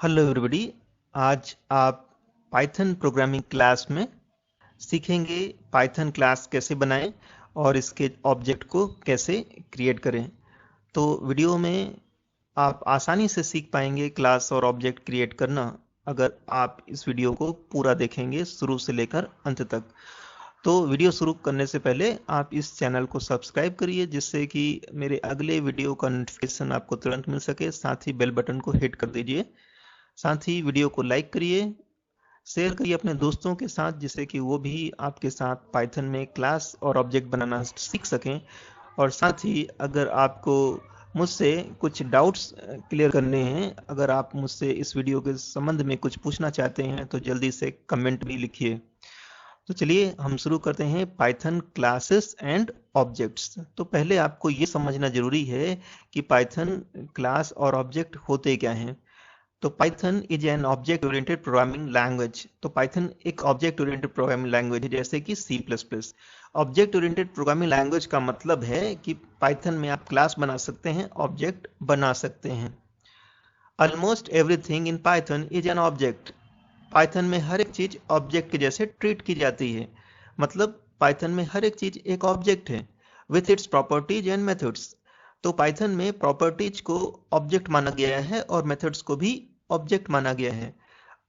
Hello everybody. आज आप Python programming class में सीखेंगे पाइथन क्लास कैसे बनाएं और इसके ऑब्जेक्ट को कैसे क्रिएट करें। तो वीडियो में आप आसानी से सीख पाएंगे क्लास और ऑब्जेक्ट क्रिएट करना अगर आप इस वीडियो को पूरा देखेंगे शुरू से लेकर अंत तक। तो वीडियो शुरू करने से पहले आप इस चैनल को सब्सक्राइब करिए जिससे कि मेरे अगले वीडियो का नोटिफिकेशन आपको तुरंत मिल सके। साथ ही बेल बटन को हिट कर दीजिए। साथ ही वीडियो को लाइक करिए, शेयर करिए अपने दोस्तों के साथ जिससे कि वो भी आपके साथ पाइथन में क्लास और ऑब्जेक्ट बनाना सीख सकें। और साथ ही अगर आपको मुझसे कुछ डाउट्स क्लियर करने हैं, अगर आप मुझसे इस वीडियो के संबंध में कुछ पूछना चाहते हैं तो जल्दी से कमेंट भी लिखिए। तो चलिए हम शुरू करते हैं पाइथन क्लासेस एंड ऑब्जेक्ट्स। तो पहले आपको ये समझना जरूरी है कि पाइथन क्लास और ऑब्जेक्ट होते क्या हैं। तो Python is an object oriented programming language. तो पाइथन एक ऑब्जेक्ट ओरिएंटेड प्रोग्रामिंग लैंग्वेज है जैसे कि C plus plus. Object oriented programming language का मतलब है कि पाइथन में आप क्लास बना सकते हैं, ऑब्जेक्ट बना सकते हैं। Almost everything in Python is an object. Python में हर एक चीज ऑब्जेक्ट के जैसे ट्रीट की जाती है। मतलब पाइथन में हर एक चीज एक ऑब्जेक्ट है with its properties and methods. तो पाइथन में प्रॉपर्टीज को ऑब्जेक्ट माना गया है और मेथड्स को भी ऑब्जेक्ट माना गया है।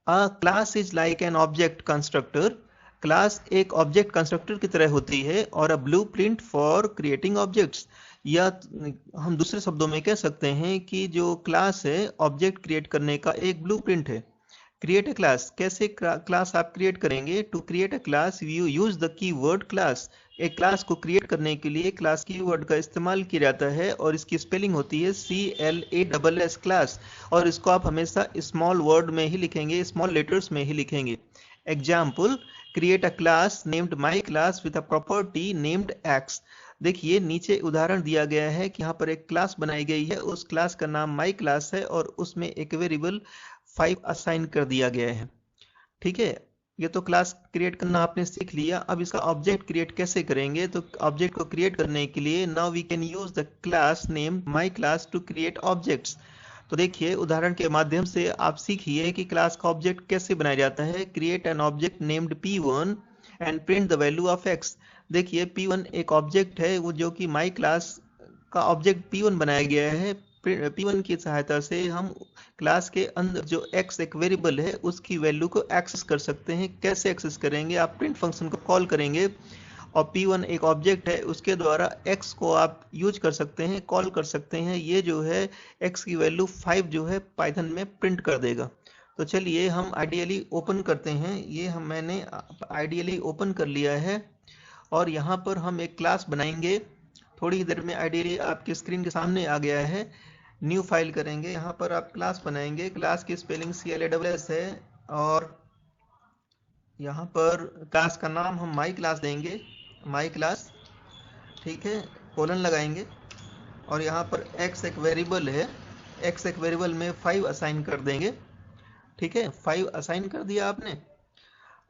अ class is like an object constructor. Class एक ऑब्जेक्ट कंस्ट्रक्टर की तरह होती है और अ ब्लूप्रिंट फॉर क्रिएटिंग ऑब्जेक्ट्स। या हम दूसरे शब्दों में कह सकते हैं कि जो क्लास है ऑब्जेक्ट क्रिएट करने का एक ब्लूप्रिंट है। क्रिएट अ क्लास, कैसे क्लास आप क्रिएट करेंगे? To create a class you use the keyword class. एक क्लास को क्रिएट करने के लिए क्लास कीवर्ड का इस्तेमाल किया जाता है और इसकी स्पेलिंग होती है CLASS क्लास। और इसको आप हमेशा स्मॉल वर्ड में ही लिखेंगे, स्मॉल लेटर्स में ही लिखेंगे। Example, create a class named my class with a property named x. देखिए नीचे उदाहरण दिया गया है कि यहाँ पर एक क्लास बनाई गई है, उस क्लास का नाम माई क्लास है और उसमें एक वेरिएबल 5 असाइन कर दिया गया है। ठीक है, ये तो क्लास क्रिएट करना आपने सीख लिया। अब इसका ऑब्जेक्ट क्रिएट कैसे करेंगे? तो ऑब्जेक्ट को क्रिएट करने के लिए now we can use the class name my class to create objects. तो देखिए उदाहरण के माध्यम से आप सीखिए कि क्लास का ऑब्जेक्ट कैसे बनाया जाता है। Create an object named P1 and print the value of x। देखिए P1 एक ऑब्जेक्ट है वो जो कि माई क्लास का ऑब्जेक्ट P1 बनाया गया है। P1 की सहायता से हम क्लास के अंदर जो x एक वेरिएबल है उसकी वैल्यू को एक्सेस कर सकते हैं। कैसे एक्सेस करेंगे? आप प्रिंट फंक्शन को कॉल करेंगे और P1 एक ऑब्जेक्ट है उसके द्वारा x को आप यूज कर सकते हैं, कॉल कर सकते हैं। ये जो है x की वैल्यू 5 जो है पाइथन में प्रिंट कर देगा। तो चलिए हम आइडियली ओपन करते हैं। ये मैंने आइडियली ओपन कर लिया है और यहाँ पर हम एक क्लास बनाएंगे। थोड़ी ही देर में आइडियली आपके स्क्रीन के सामने आ गया है। न्यू फाइल करेंगे, यहाँ पर आप क्लास बनाएंगे। क्लास की स्पेलिंग CLASS है और यहाँ पर क्लास का नाम हम माई क्लास देंगे, माई क्लास। ठीक है, कोलन लगाएंगे और यहाँ पर x एक वेरिएबल है, x एक वेरिएबल में 5 असाइन कर देंगे। ठीक है, 5 असाइन कर दिया आपने।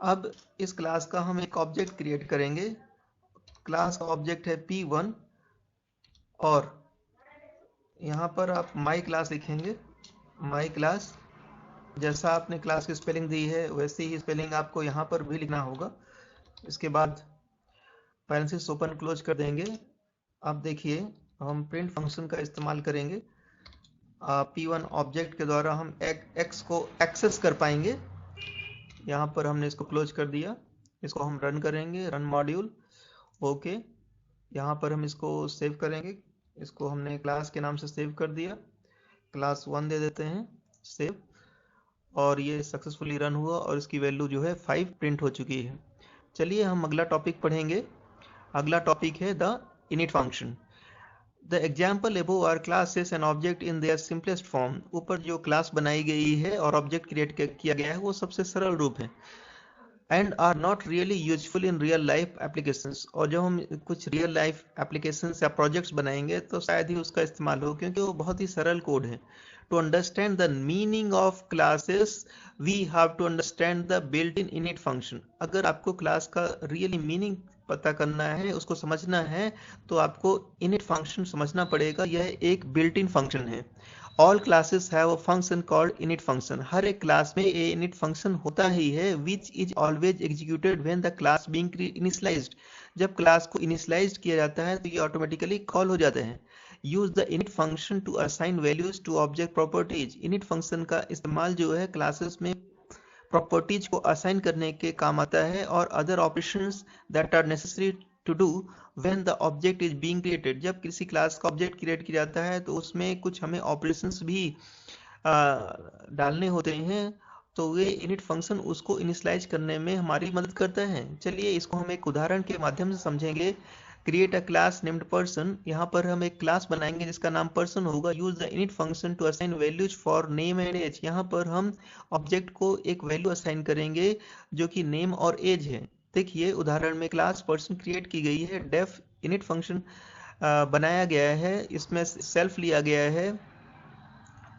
अब इस क्लास का हम एक ऑब्जेक्ट क्रिएट करेंगे। क्लास का ऑब्जेक्ट है P1 और यहाँ पर आप माई क्लास लिखेंगे, माई क्लास। जैसा आपने क्लास की स्पेलिंग दी है वैसी ही स्पेलिंग आपको यहाँ पर भी लिखना होगा। इसके बाद पैरेंथेसिस ओपन क्लोज कर देंगे। अब देखिए हम प्रिंट फंक्शन का इस्तेमाल करेंगे। P1 ऑब्जेक्ट के द्वारा हम x को एक्सेस कर पाएंगे। यहाँ पर हमने इसको क्लोज कर दिया। इसको हम रन करेंगे, रन मॉड्यूल। ओके, यहाँ पर हम इसको सेव करेंगे। इसको हमने क्लास के नाम से सेव कर दिया, क्लास 1 दे देते हैं, सेव। और ये सक्सेसफुली रन हुआ और इसकी वैल्यू जो है 5 प्रिंट हो चुकी है। चलिए हम अगला टॉपिक पढ़ेंगे। अगला टॉपिक है the init function. The example above are classes and object in their simplest form. ऊपर जो क्लास बनाई गई है और ऑब्जेक्ट क्रिएट किया गया है वो सबसे सरल रूप है। And are not really useful in real life applications. और जब हम कुछ रियल लाइफ एप्लीकेशंस या प्रोजेक्ट्स बनाएंगे तो शायद ही उसका इस्तेमाल हो क्योंकि वो बहुत ही सरल कोड है। To understand the meaning of classes we have to understand the built in init function. अगर आपको क्लास का रियली मीनिंग पता करना है, उसको समझना है, तो आपको इनिट फंक्शन समझना पड़ेगा। यह एक बिल्ट इन फंक्शन है। All classes have a function called init function. हर एक क्लास में ये इनिट फंक्शन होता ही है, which is always executed when the class being initialized. जब क्लास को इनिशियलाइज्ड किया जाता है तो ये ऑटोमेटिकली कॉल हो जाते हैं। Use the init function to assign values to object properties. init function का इस्तेमाल जो है क्लासेस में प्रॉपर्टीज को असाइन करने के काम आता है, और other operations that are necessary to do when the object is being created. जब किसी क्लास का ऑब्जेक्ट क्रिएट किया जाता है तो उसमें कुछ हमें ऑपरेशंस भी डालने होते हैं, तो वे इनिट फंक्शन उसको इनिशियलाइज करने में हमारी मदद करता है। चलिए इसको हम एक उदाहरण के माध्यम से समझेंगे। Create a class named person. यहाँ पर हम एक क्लास बनाएंगे जिसका नाम पर्सन होगा। Use the init function to assign values for name and age. यहाँ पर हम ऑब्जेक्ट को एक वैल्यू असाइन करेंगे जो कि नेम और एज है। देखिए उदाहरण में क्लास पर्सन क्रिएट की गई है, डेफ इनिट फंक्शन बनाया गया है, इसमें सेल्फ लिया गया है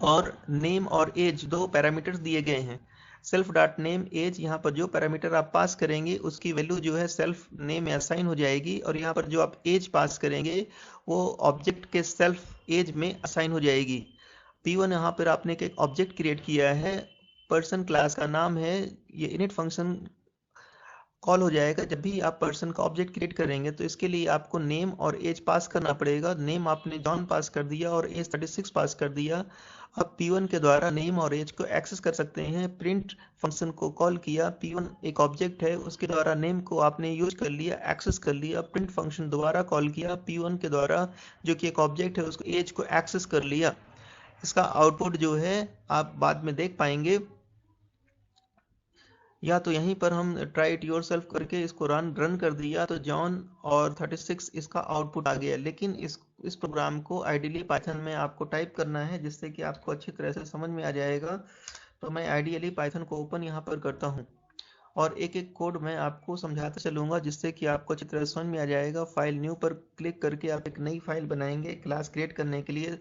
और नेम और एज दो पैरामीटर्स दिए गए हैं। सेल्फ डॉट नेम एज, यहाँ पर जो पैरामीटर आप पास करेंगे उसकी वैल्यू जो है सेल्फ नेम में असाइन हो जाएगी, और यहाँ पर जो आप एज पास करेंगे वो ऑब्जेक्ट के सेल्फ एज में असाइन हो जाएगी। P1 यहाँ पर आपने एक ऑब्जेक्ट क्रिएट किया है, पर्सन क्लास का नाम है। ये इनिट फंक्शन कॉल हो जाएगा जब भी आप पर्सन का ऑब्जेक्ट क्रिएट करेंगे, तो इसके लिए आपको नेम और एज पास करना पड़ेगा। नेम आपने जॉन पास कर दिया और एज 36 पास कर दिया। अब P1 के द्वारा नेम और एज को एक्सेस कर सकते हैं। प्रिंट फंक्शन को कॉल किया, P1 एक ऑब्जेक्ट है, उसके द्वारा नेम को आपने यूज कर लिया, एक्सेस कर लिया। प्रिंट फंक्शन दोबारा कॉल किया, P1 के द्वारा जो कि एक ऑब्जेक्ट है उसको एज को एक्सेस कर लिया। इसका आउटपुट जो है आप बाद में देख पाएंगे, या तो यहीं पर हम ट्राई इट योर सेल्फ करके इसको रन कर दिया तो जॉन और 36 इसका आउटपुट आ गया। लेकिन इस प्रोग्राम को आइडियली पाइथन में आपको टाइप करना है जिससे कि आपको अच्छी तरह से समझ में आ जाएगा। तो मैं आइडियली पाइथन को ओपन यहाँ पर करता हूँ और एक एक कोड मैं आपको समझाता चलूंगा जिससे कि आपको अच्छी तरह समझ में आ जाएगा। फाइल न्यू पर क्लिक करके आप एक नई फाइल बनाएंगे। क्लास क्रिएट करने के लिए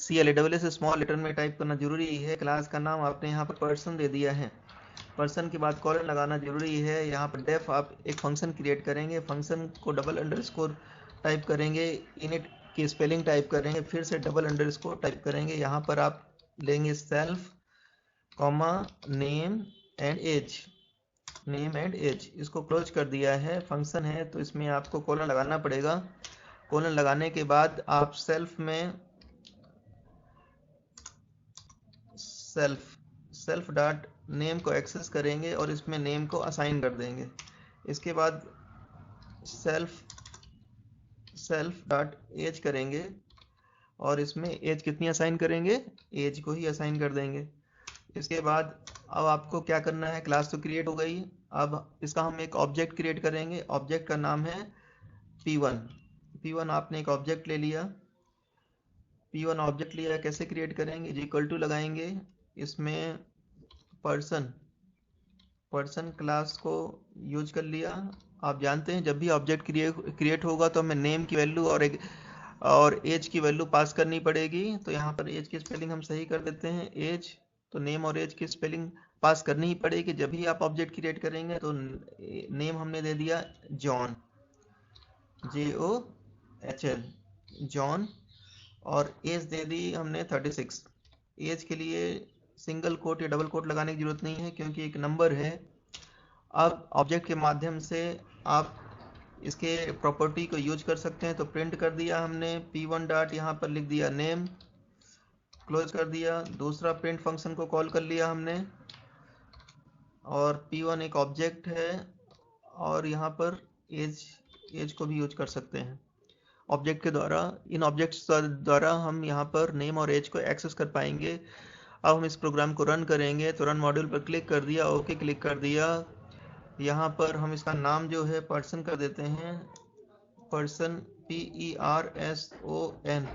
CLASS स्मॉल लेटर में टाइप करना जरूरी है। क्लास का नाम आपने यहाँ पर पर्सन दे दिया है, पर्सन के बाद कॉलन लगाना जरूरी है। यहाँ पर डेफ आप एक फंक्शन क्रिएट करेंगे, फंक्शन को डबल अंडरस्कोर टाइप करेंगे, इनिट की स्पेलिंग टाइप करेंगे, फिर से डबल अंडरस्कोर टाइप करेंगे। यहाँ पर आप लेंगे self comma name and age, name and age, इसको क्लोज कर दिया है। फंक्शन है तो इसमें आपको कॉलन लगाना पड़ेगा। कॉलन लगाने के बाद आप सेल्फ में सेल्फ डॉट नेम को एक्सेस करेंगे और इसमें नेम को असाइन कर देंगे। इसके बाद सेल्फ डॉट एज करेंगे और इसमें एज कितनी असाइन करेंगे, एज को ही असाइन कर देंगे। इसके बाद अब आपको क्या करना है, क्लास तो क्रिएट हो गई, अब इसका हम एक ऑब्जेक्ट क्रिएट करेंगे। ऑब्जेक्ट का नाम है P1 आपने एक ऑब्जेक्ट ले लिया, P1 ऑब्जेक्ट लिया, कैसे क्रिएट करेंगे, इक्वल टू लगाएंगे, इसमें पर्सन क्लास को यूज कर लिया। आप जानते हैं जब भी ऑब्जेक्ट क्रिएट होगा तो हमें नेम की वैल्यू और एज की वैल्यू पास करनी पड़ेगी। तो यहाँ पर एज की स्पेलिंग हम सही कर देते हैं, एज, तो नेम और एज की स्पेलिंग पास करनी ही पड़ेगी जब भी आप ऑब्जेक्ट क्रिएट करेंगे। तो नेम हमने दे दिया जॉन, JOHN, जॉन, और एज दे दी हमने 36। एज के लिए सिंगल कोट या डबल कोट लगाने की जरूरत नहीं है क्योंकि एक नंबर है। अब ऑब्जेक्ट के माध्यम से आप इसके प्रॉपर्टी को यूज कर सकते हैं। तो प्रिंट कर दिया हमने, P1 डॉट यहाँ पर लिख दिया नेम, क्लोज कर दिया। दूसरा प्रिंट फंक्शन को कॉल कर लिया हमने, और P1 एक ऑब्जेक्ट है और यहाँ पर एज को भी यूज कर सकते हैं ऑब्जेक्ट के द्वारा। इन ऑब्जेक्ट्स द्वारा हम यहाँ पर नेम और एज को एक्सेस कर पाएंगे। अब हम इस प्रोग्राम को रन करेंगे तो रन मॉड्यूल पर क्लिक कर दिया, ओके क्लिक कर दिया। यहाँ पर हम इसका नाम जो है पर्सन कर देते हैं, पर्सन PERSON,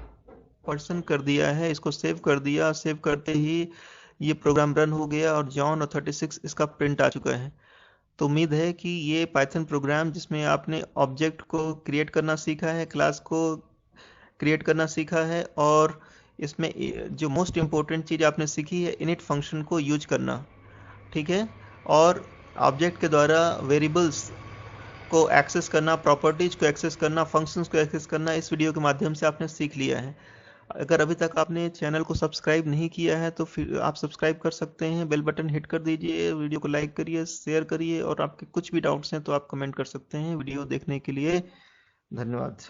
पर्सन कर दिया है। इसको सेव कर दिया, सेव करते ही ये प्रोग्राम रन हो गया और जॉन और 36 इसका प्रिंट आ चुका है। तो उम्मीद है कि ये पाइथन प्रोग्राम जिसमें आपने ऑब्जेक्ट को क्रिएट करना सीखा है, क्लास को क्रिएट करना सीखा है, और इसमें जो मोस्ट इम्पोर्टेंट चीज़ आपने सीखी है इनिट फंक्शन को यूज करना, ठीक है। और ऑब्जेक्ट के द्वारा वेरिएबल्स को एक्सेस करना, प्रॉपर्टीज को एक्सेस करना, फंक्शंस को एक्सेस करना इस वीडियो के माध्यम से आपने सीख लिया है। अगर अभी तक आपने चैनल को सब्सक्राइब नहीं किया है तो फिर आप सब्सक्राइब कर सकते हैं, बेल बटन हिट कर दीजिए, वीडियो को लाइक करिए, शेयर करिए, और आपके कुछ भी डाउट्स हैं तो आप कमेंट कर सकते हैं। वीडियो देखने के लिए धन्यवाद।